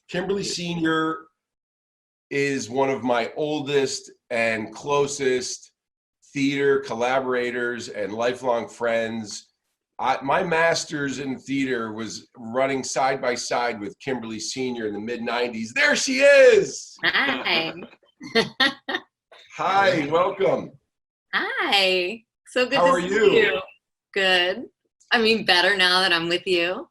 Kimberly Sr. is one of my oldest and closest theater collaborators and lifelong friends. My master's in theater was running side by side with Kimberly Sr. in the mid-90s. There she is. Hi. Hi, welcome. Hi. So good How to are see you? you. Good. I mean, better now that I'm with you.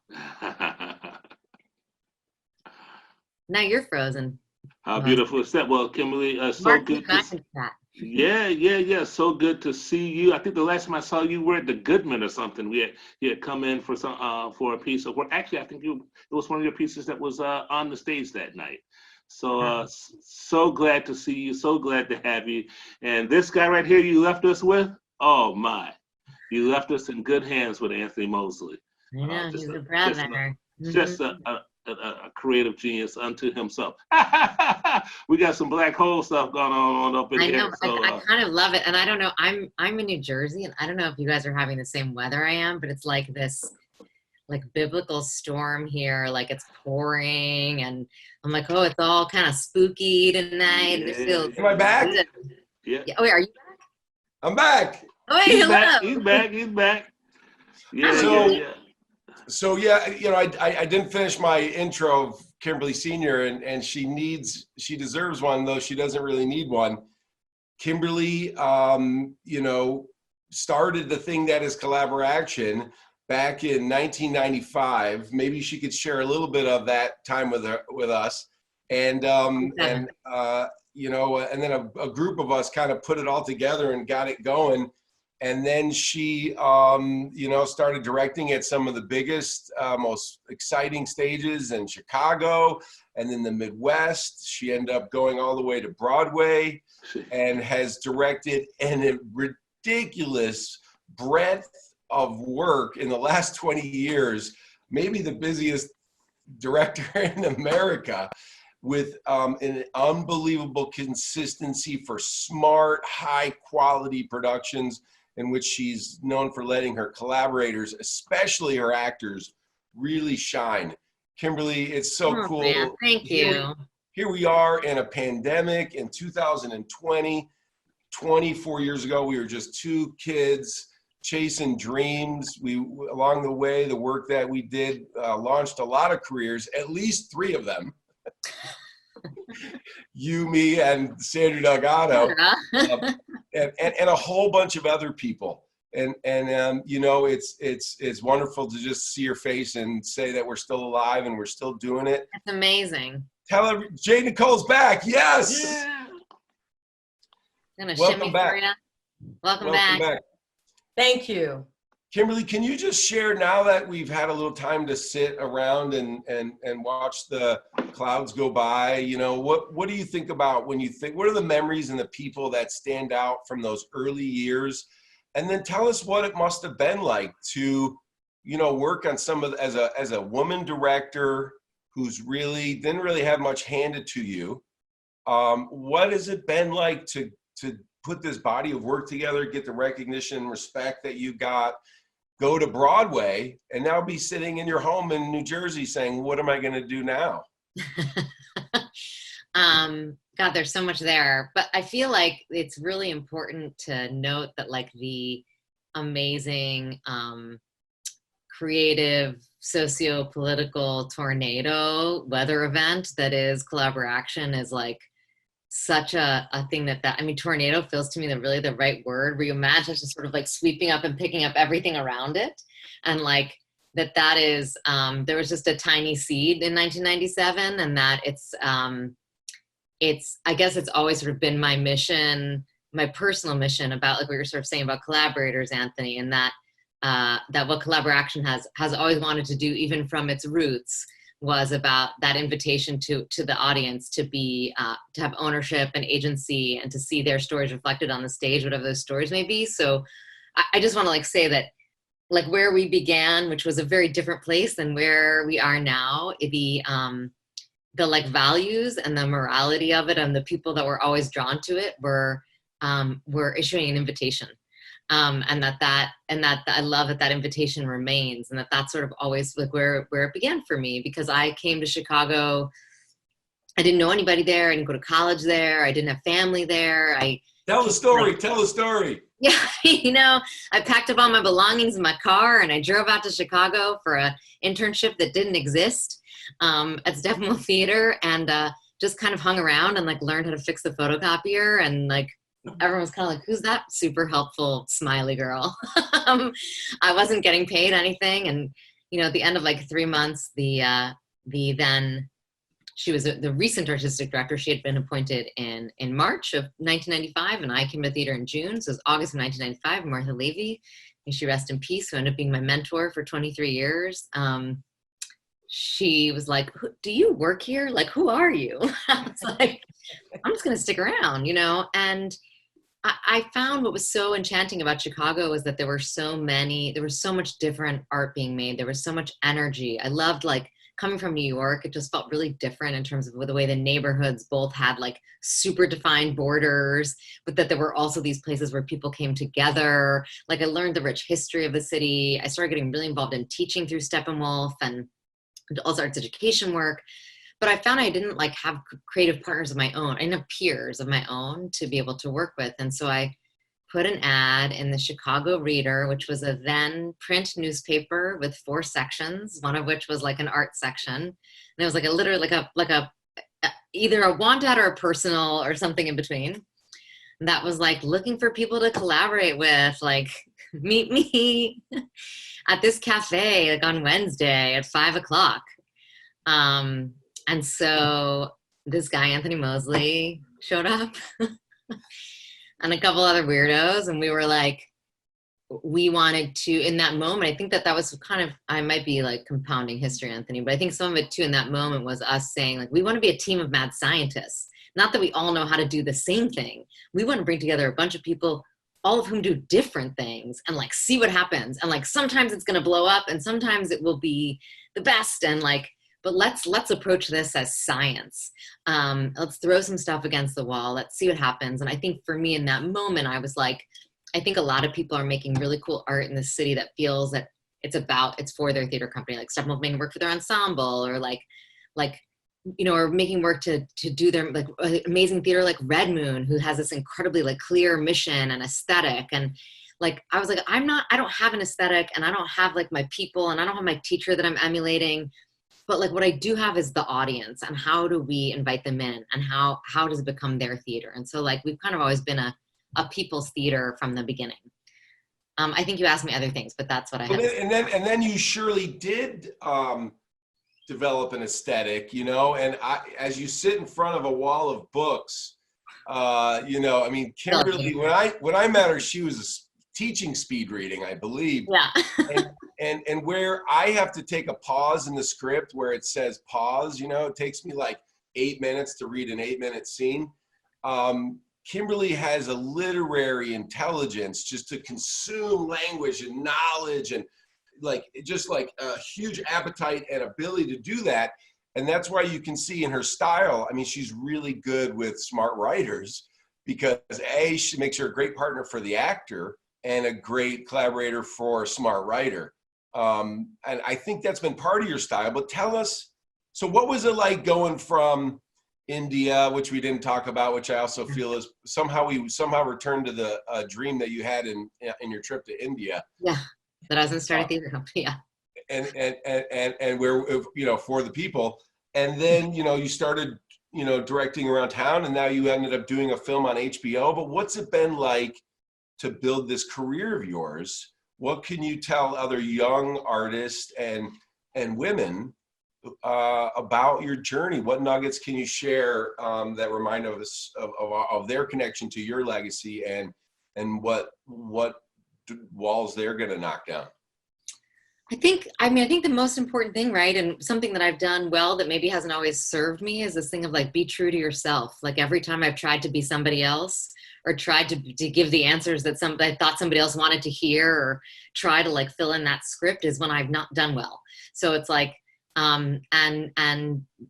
Now you're frozen. How beautiful is that? Well, Kimberly, so Mark, good get back to into that. yeah. So good to see you. I think the last time I saw you were at the Goodman or something. You had come in for for a piece of work. Actually, I think it was one of your pieces that was on the stage that night. So so glad to see you. So glad to have you. And this guy right here you left us with. Oh my, you left us in good hands with Anthony Mosley. I know, he's a brother. Just a creative genius unto himself. We got some black hole stuff going on up in I here. know, So, I kind of love it. And I don't know, I'm in New Jersey, and I don't know if you guys are having the same weather I am, but it's like this like biblical storm here, like it's pouring, and I'm like, oh, it's all kind of spooky tonight. Yeah. It feels Am I back? good. Yeah. Oh, wait, are you back? I'm back. Oh, wait, He's hello. back. He's back. Yeah. So yeah, you know, I didn't finish my intro of Kimberly Sr. and she deserves one, though she doesn't really need one. Kimberly, you know, started the thing that is Collaboration back in 1995. Maybe she could share a little bit of that time with us, and you know, and then a group of us kind of put it all together and got it going. And then she, you know, started directing at some of the biggest, most exciting stages in Chicago and in the Midwest. She ended up going all the way to Broadway and has directed a ridiculous breadth of work in the last 20 years, maybe the busiest director in America, with an unbelievable consistency for smart, high quality productions, in which she's known for letting her collaborators, especially her actors, really shine. Kimberly, it's so cool. Man, thank you. Here we are in a pandemic in 2020. 24 years ago, we were just two kids chasing dreams. Along the way, the work that we did launched a lot of careers, at least 3 of them. You, me, and Sandra Delgado, and a whole bunch of other people. And you know, it's wonderful to just see your face and say that we're still alive and we're still doing it. It's amazing. Tell her Jay Nicole's back. Yes. Yeah. Welcome back. Welcome back. Thank you. Kimberly, can you just share, now that we've had a little time to sit around and watch the clouds go by, you know, what do you think about when you think, what are the memories and the people that stand out from those early years? And then tell us what it must have been like to, you know, work on some of, as a woman director who's didn't really have much handed to you. What has it been like to put this body of work together, get the recognition and respect that you got, go to Broadway, and now be sitting in your home in New Jersey saying, what am I going to do now? God, there's so much there, but I feel like it's really important to note that like the amazing, creative, socio-political tornado weather event that is Collaboration is like such a thing that I mean, tornado feels to me really the right word, where you imagine just sort of like sweeping up and picking up everything around it. And like that is, there was just a tiny seed in 1997, and that I guess it's always sort of been my mission, my personal mission about like what you're sort of saying about collaborators, Anthony, and that what Collaboration has always wanted to do, even from its roots, was about that invitation to the audience to be to have ownership and agency and to see their stories reflected on the stage, whatever those stories may be. So I just want to like say that like where we began, which was a very different place than where we are now, the like values and the morality of it and the people that were always drawn to it were issuing an invitation. And that I love that invitation remains, and that's sort of always like where it began for me, because I came to Chicago I didn't know anybody there. I didn't go to college there. I didn't have family there. Tell the story. Tell the story. Yeah, I packed up all my belongings in my car and I drove out to Chicago for an internship that didn't exist at Steppenwolf Theater, and just kind of hung around and like learned how to fix the photocopier, and like everyone was kind of like, who's that super helpful smiley girl? I wasn't getting paid anything, and at the end of like 3 months, then she was the recent artistic director. She had been appointed in March of 1995, and I came to the theater in June. So it was August of 1995. Martha Levy, may she rest in peace, who ended up being my mentor for 23 years. She was like, do you work here? Like, who are you? I was like, I'm just going to stick around, And I found what was so enchanting about Chicago was that there was so much different art being made. There was so much energy. I loved like coming from New York. It just felt really different in terms of the way the neighborhoods both had like super defined borders, but that there were also these places where people came together. Like I learned the rich history of the city. I started getting really involved in teaching through Steppenwolf and also arts education work. But I found I didn't like have creative partners of my own. I didn't have peers of my own to be able to work with. And so I put an ad in the Chicago Reader, which was a then print newspaper with 4 sections, one of which was like an art section. And it was like either a want ad or a personal or something in between. And that was like looking for people to collaborate with, like meet me at this cafe like on Wednesday at 5:00. And so this guy, Anthony Mosley, showed up and a couple other weirdos. And we were like, we wanted to, in that moment, I think that was kind of, I might be like compounding history, Anthony, but I think some of it too in that moment was us saying like, we want to be a team of mad scientists. Not that we all know how to do the same thing. We want to bring together a bunch of people, all of whom do different things, and like see what happens. And like sometimes it's going to blow up and sometimes it will be the best. And like, but let's approach this as science. Let's throw some stuff against the wall. Let's see what happens. And I think for me in that moment, I was like, I think a lot of people are making really cool art in the city that feels that it's for their theater company, like Steppenwolf making work for their ensemble, or or making work to do their like amazing theater like Red Moon, who has this incredibly like clear mission and aesthetic. And like, I was like, I don't have an aesthetic, and I don't have like my people, and I don't have my teacher that I'm emulating. But like what I do have is the audience, and how do we invite them in, and how does it become their theater? And so like, we've kind of always been a people's theater from the beginning. I think you asked me other things, but that's what I had. And then you surely did develop an aesthetic, and as you sit in front of a wall of books, I mean, Kimberly, when I met her, she was teaching speed reading, I believe. Yeah. and where I have to take a pause in the script where it says pause, it takes me like 8 minutes to read an 8-minute scene. Kimberly has a literary intelligence just to consume language and knowledge, and like just like a huge appetite and ability to do that. And that's why you can see in her style, I mean, she's really good with smart writers, because she makes her a great partner for the actor and a great collaborator for a smart writer. And I think that's been part of your style. But tell us, so what was it like going from India, which we didn't talk about, which I also feel is somehow returned to the dream that you had in your trip to India. Yeah, that I was in starting theater company. Yeah. And where, for the people. And then, you started, directing around town, and now you ended up doing a film on HBO. But what's it been like to build this career of yours? What can you tell other young artists and women about your journey? What nuggets can you share that remind us of their connection to your legacy, and what walls they're going to knock down? I think the most important thing, right, and something that I've done well that maybe hasn't always served me, is this thing of like, be true to yourself. Like every time I've tried to be somebody else, or tried to give the answers that I thought somebody else wanted to hear, or try to like fill in that script, is when I've not done well. So it's like, and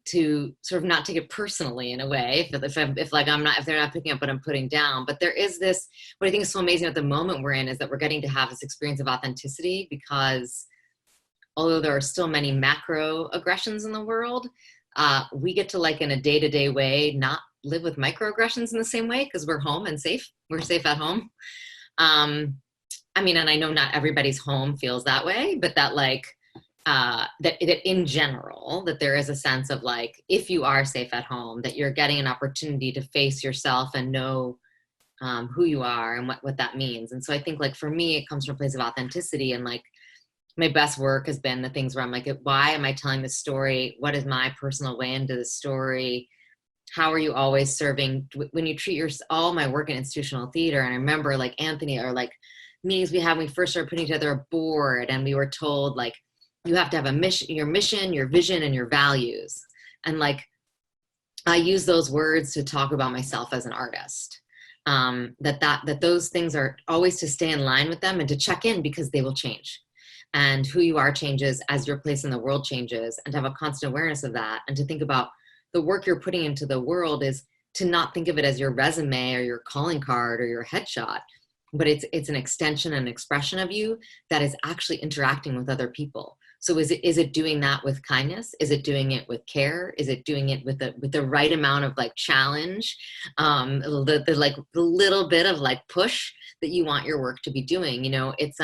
to sort of not take it personally in a way, if they're not picking up what I'm putting down. But there is this, what I think is so amazing at the moment we're in, is that we're getting to have this experience of authenticity, because although there are still many macro aggressions in the world, we get to like in a day-to-day way, not live with microaggressions in the same way because we're home and safe. We're safe at home. I mean, and I know not everybody's home feels that way, but that like, that in general, that there is a sense of like, if you are safe at home, that you're getting an opportunity to face yourself and know who you are and what that means. And so I think like for me, it comes from a place of authenticity, and like my best work has been the things where I'm like, why am I telling this story? What is my personal way into the story? How are you always serving when you treat all my work in institutional theater? And I remember like Anthony, or like meetings we had when we first started putting together a board, and we were told like, you have to have a mission, your vision, and your values. And like, I use those words to talk about myself as an artist. That those things are always to stay in line with them and to check in, because they will change. And who you are changes as your place in the world changes, and to have a constant awareness of that, and to think about the work you're putting into the world is to not think of it as your resume or your calling card or your headshot, but it's an extension and expression of you that is actually interacting with other people. So is it doing that with kindness? Is it doing it with care? Is it doing it with the right amount of like challenge, the little bit of like push that you want your work to be doing? You know, it's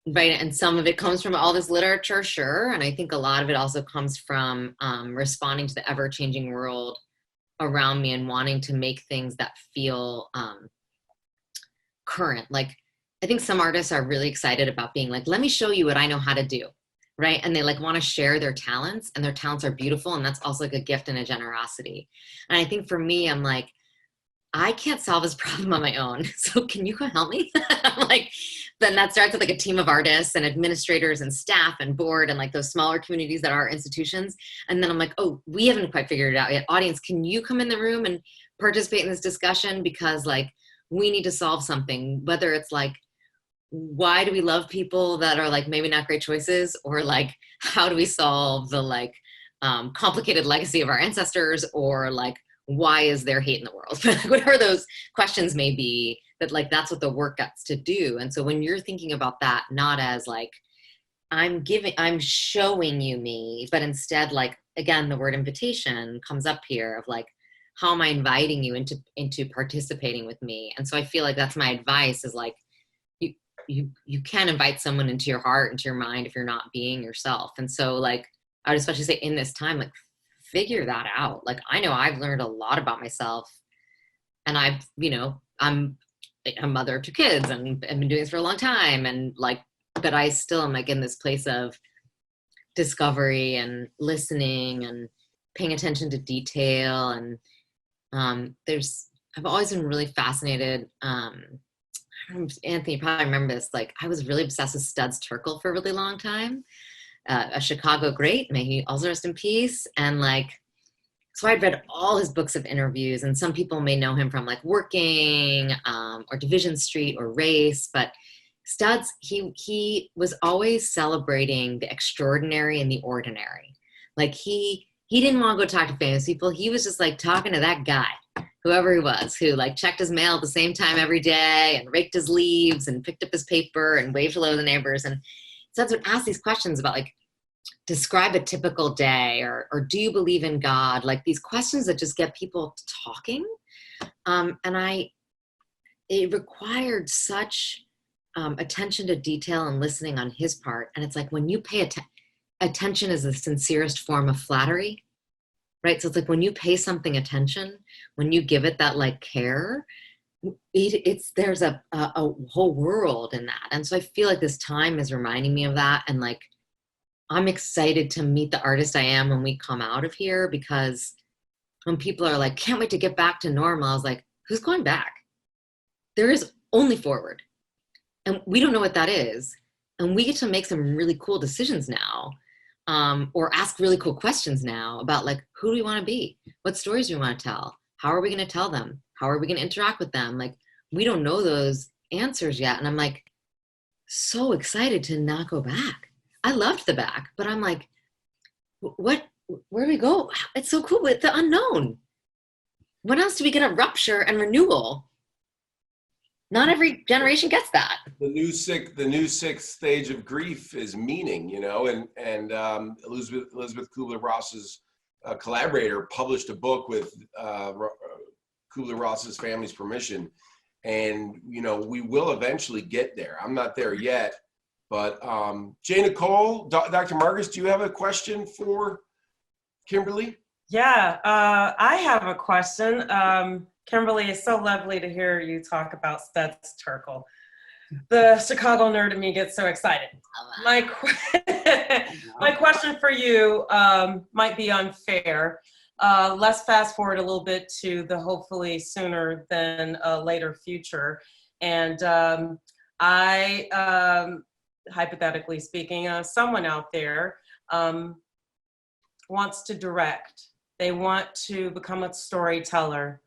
right, and some of it comes from all this literature, sure, and I think a lot of it also comes from responding to the ever-changing world around me and wanting to make things that feel current. Like, I think some artists are really excited about being like, let me show you what I know how to do, right? And they like want to share their talents, and their talents are beautiful, and that's also like a gift and a generosity. And I think for me, I'm like, I can't solve this problem on my own, so can you come help me? I'm like, then that starts with like a team of artists and administrators and staff and board and like those smaller communities that are institutions. And then I'm like, oh, we haven't quite figured it out yet. Audience, can you come in the room and participate in this discussion? Because like, we need to solve something, whether it's like, why do we love people that are like maybe not great choices, or like, how do we solve the like complicated legacy of our ancestors, or like, why is there hate in the world? Whatever those questions may be, that like, that's what the work gets to do. And so when you're thinking about that, not as like, I'm showing you me, but instead like, again, the word invitation comes up here of like, how am I inviting you into participating with me? And so I feel like that's my advice, is like, you can invite someone into your heart, into your mind, if you're not being yourself. And so like, I would especially say in this time, like, figure that out. Like, I know I've learned a lot about myself, and I've, you know, I'm a mother of 2 kids, and I've been doing this for a long time. And like, but I still am like in this place of discovery and listening and paying attention to detail. And I've always been really fascinated. Anthony, you probably remember this. Like, I was really obsessed with Studs Terkel for a really long time. A Chicago great, may he also rest in peace. And like, so I'd read all his books of interviews, and some people may know him from like Working, or Division Street, or Race, but Studs, he was always celebrating the extraordinary and the ordinary. Like, he didn't want to go talk to famous people. He was just like talking to that guy, whoever he was, who like checked his mail at the same time every day, and raked his leaves, and picked up his paper, and waved hello to the neighbors. And so that's what ask these questions about, like, describe a typical day, or do you believe in God? Like, these questions that just get people talking. It required such attention to detail and listening on his part. And it's like, when you pay attention is the sincerest form of flattery, right? So it's like, when you pay something attention, when you give it that like care, there's a whole world in that. And so I feel like this time is reminding me of that. And like, I'm excited to meet the artist I am when we come out of here, because when people are like, can't wait to get back to normal, I was like, who's going back? There is only forward. And we don't know what that is. And we get to make some really cool decisions now, or ask really cool questions now about like, who do we want to be? What stories do we want to tell? How are we going to tell them? How are we going to interact with them? Like, we don't know those answers yet. And I'm like, so excited to not go back. I loved the back, but I'm like, where do we go? It's so cool with the unknown. When else do we get a rupture and renewal? not every generation gets that. The new sixth stage of grief is meaning, you know, and Elizabeth Kubler-Ross's collaborator published a book with Kubler-Ross's family's permission, and you know we will eventually get there. I'm not there yet, but Jay Nicole, Dr. Marcus, do you have a question for Kimberly? Yeah, I have a question. Kimberly, it's so lovely to hear you talk about Studs Terkel. The Chicago nerd in me gets so excited. My question for you might be unfair. Let's fast forward a little bit to the hopefully sooner than later future. And hypothetically speaking, someone out there wants to direct. They want to become a storyteller.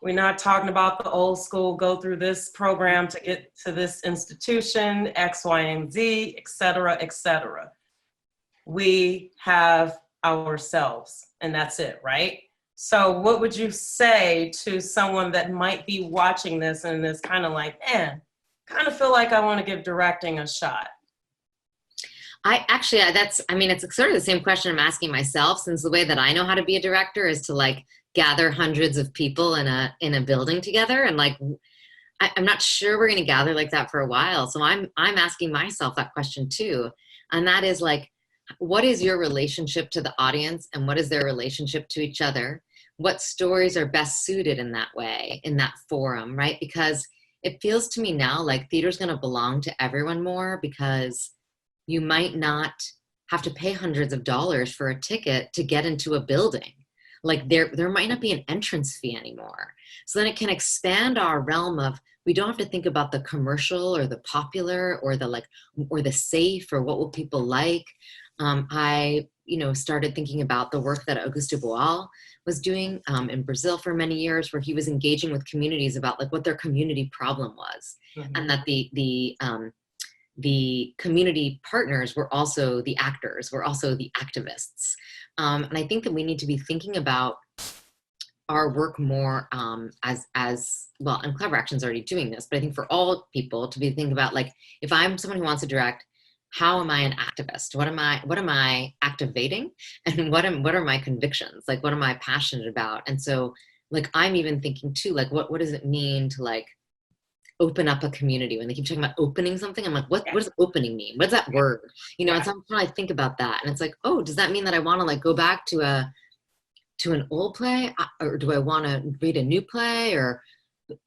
We're not talking about the old school, go through this program to get to this institution, X, Y, and Z, et cetera, et cetera. We have ourselves, and that's it, right? So what would you say to someone that might be watching this and is kind of like, kind of feel like I want to give directing a shot? It's sort of the same question I'm asking myself, since the way that I know how to be a director is to like gather hundreds of people in a building together, and like I'm not sure we're going to gather like that for a while. So I'm asking myself that question too, and that is like, what is your relationship to the audience, and what is their relationship to each other? What stories are best suited in that way, in that forum, right? Because it feels to me now like theater's going to belong to everyone more, because you might not have to pay hundreds of dollars for a ticket to get into a building. Like there might not be an entrance fee anymore. So then it can expand our realm of, we don't have to think about the commercial or the popular or the safe or what will people like. I started thinking about the work that Augusto Boal was doing in Brazil for many years, where he was engaging with communities about like what their community problem was. Mm-hmm. And that the community partners were also the actors, were also the activists. And I think that we need to be thinking about our work more as well, and Clever Action's already doing this, but I think for all people to be thinking about, like, if I'm someone who wants to direct, how am I an activist? What am I activating? And what are my convictions? Like, what am I passionate about? And so, like, I'm even thinking too, like, what does it mean to like open up a community? When they keep talking about opening something, I'm like, what does opening mean? What's that word? You know, and so I'm trying to think about that. And it's like, oh, does that mean that I want to like go back to an old play, or do I want to read a new play, or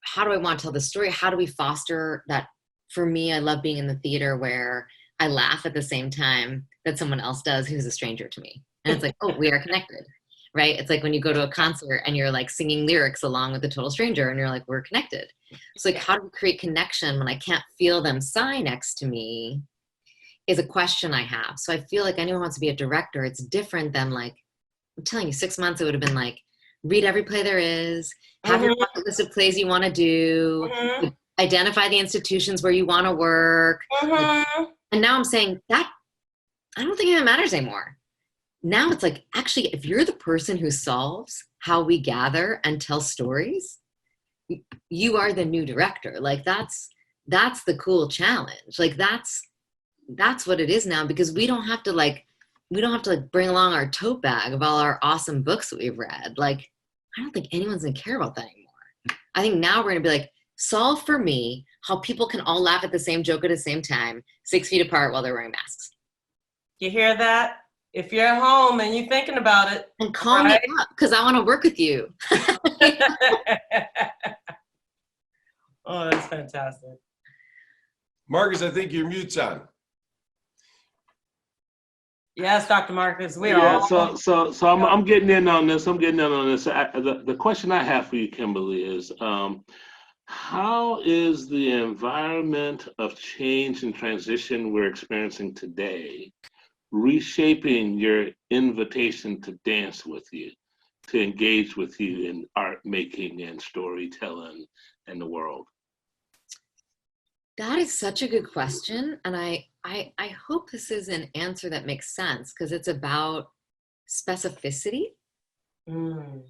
how do I want to tell the story? How do we foster that? For me, I love being in the theater where I laugh at the same time that someone else does who's a stranger to me. And it's like, oh, we are connected, right? It's like when you go to a concert and you're like singing lyrics along with a total stranger and you're like, we're connected. So like, how do we create connection when I can't feel them sigh next to me is a question I have. So I feel like anyone wants to be a director, it's different than like, I'm telling you, 6 months, it would have been like, read every play there is, have your bucket list of plays you want to do, identify the institutions where you want to work. And now I'm saying that, I don't think it matters anymore. Now it's like, actually, if you're the person who solves how we gather and tell stories, you are the new director. Like that's the cool challenge. Like that's what it is now, because we don't have to bring along our tote bag of all our awesome books that we've read. Like, I don't think anyone's gonna care about that anymore. I think now we're gonna be like, solve for me how people can all laugh at the same joke at the same time, 6 feet apart while they're wearing masks. You hear that? If you're at home and you're thinking about it. And call me up, because I want to work with you. Oh, that's fantastic. Marcus, I think your mute's on. Yes, Dr. Marcus, we are. all. So I'm getting in on this. The question I have for you, Kimberly, is how is the environment of change and transition we're experiencing today reshaping your invitation to dance with you, to engage with you in art making and storytelling and the world? That is such a good question. And I hope this is an answer that makes sense, because it's about specificity. And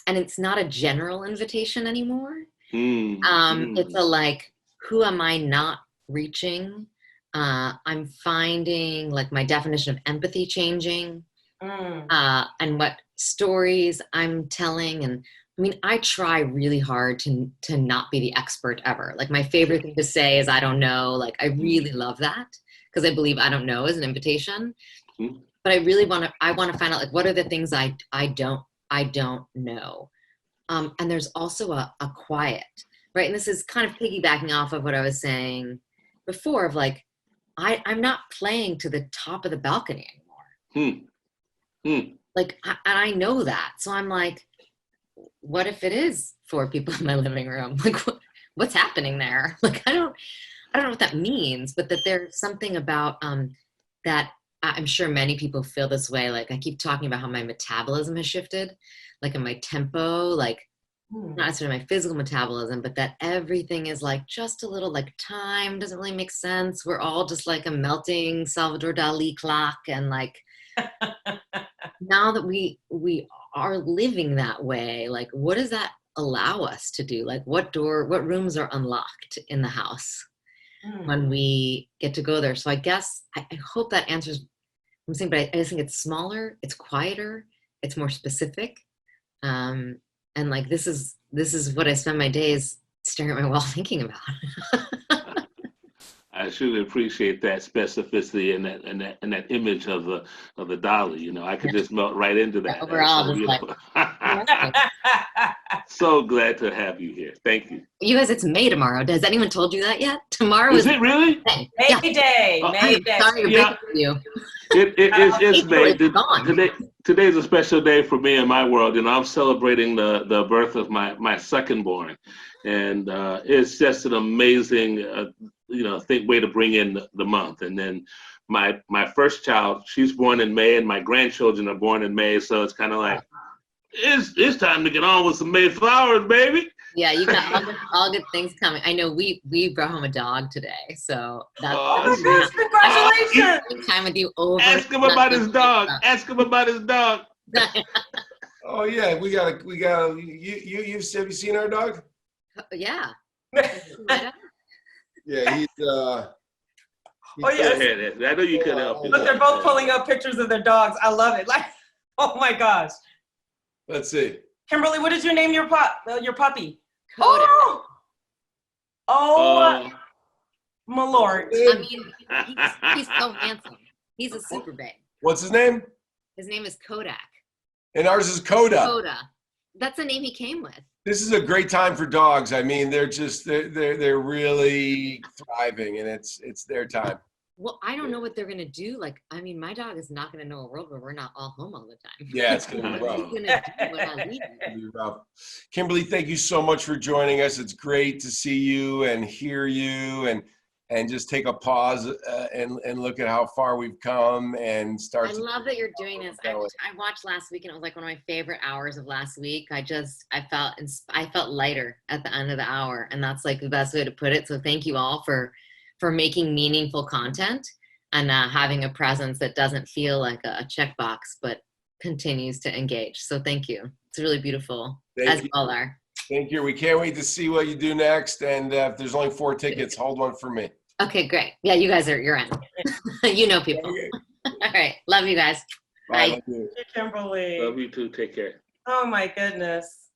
it's not a general invitation anymore. It's a like, who am I not reaching? I'm finding like my definition of empathy changing, and what stories I'm telling. And I mean, I try really hard to not be the expert ever. Like my favorite thing to say is, I don't know. Like I really love that because I believe I don't know is an invitation. But I really want to find out like, what are the things I don't know. And there's also a quiet, right? And this is kind of piggybacking off of what I was saying before of like, I'm not playing to the top of the balcony anymore. Like, and I know that. So I'm like, what if it is 4 people in my living room? Like, what's happening there? Like, I don't know what that means, but that there's something about that. I'm sure many people feel this way. Like I keep talking about how my metabolism has shifted, like in my tempo, like not necessarily my physical metabolism, but that everything is like just a little like time doesn't really make sense. We're all just like a melting Salvador Dali clock. And like, now that we are living that way, like what does that allow us to do? Like what rooms are unlocked in the house when we get to go there? So I guess I hope that answers what I'm saying, but I just think it's smaller, it's quieter, it's more specific. And like this is what I spend my days staring at my wall thinking about. I truly appreciate that specificity and that image of the dolly. You know, I could just melt right into that. We're all just like, so glad to have you here. Thank you. You guys, it's May tomorrow. Has anyone told you that yet? Tomorrow is it really? May Day. May Day. Sorry to break it to you. It's May. Today's a special day for me in my world. You know, I'm celebrating the birth of my second born, and it's just an amazing way to bring in the month. And then my first child, she's born in May, and my grandchildren are born in May, so it's kind of like it's time to get on with some May flowers, baby. Yeah, you got all good things coming. I know we brought home a dog today, so that's congratulations. Time with you over. Ask him about his dog. Ask him about his dog. Oh yeah, we got you have you seen our dog? Yeah. Yeah, he's oh yes. I know you couldn't help it. But they're both pulling up pictures of their dogs. I love it. Like, oh my gosh. Let's see. Kimberly, what did you name your puppy? Coda. Oh, my lord. I mean, he's so handsome. He's a super babe. What's his name? His name is Kodak. And ours is Coda. Coda. That's the name he came with. This is a great time for dogs. I mean, they're really thriving, and it's their time. Well, I don't know what they're gonna do. Like, I mean, my dog is not gonna know a world where we're not all home all the time. Yeah, it's gonna be rough. He's gonna do what I leave. It's gonna be rough. Kimberly, thank you so much for joining us. It's great to see you and hear you, and just take a pause and look at how far we've come and start. I love that you're doing this. I watched last week, and it was like one of my favorite hours of last week. I felt lighter at the end of the hour, and that's like the best way to put it. So thank you all for making meaningful content and having a presence that doesn't feel like a checkbox, but continues to engage. So thank you. It's really beautiful, as you all are. Thank you. We can't wait to see what you do next. And if there's only 4 tickets, hold one for me. Okay, great. Yeah, you're in. You know people. Okay. All right. Love you guys. Bye. Bye. Kimberly. Love you too. Take care. Oh my goodness.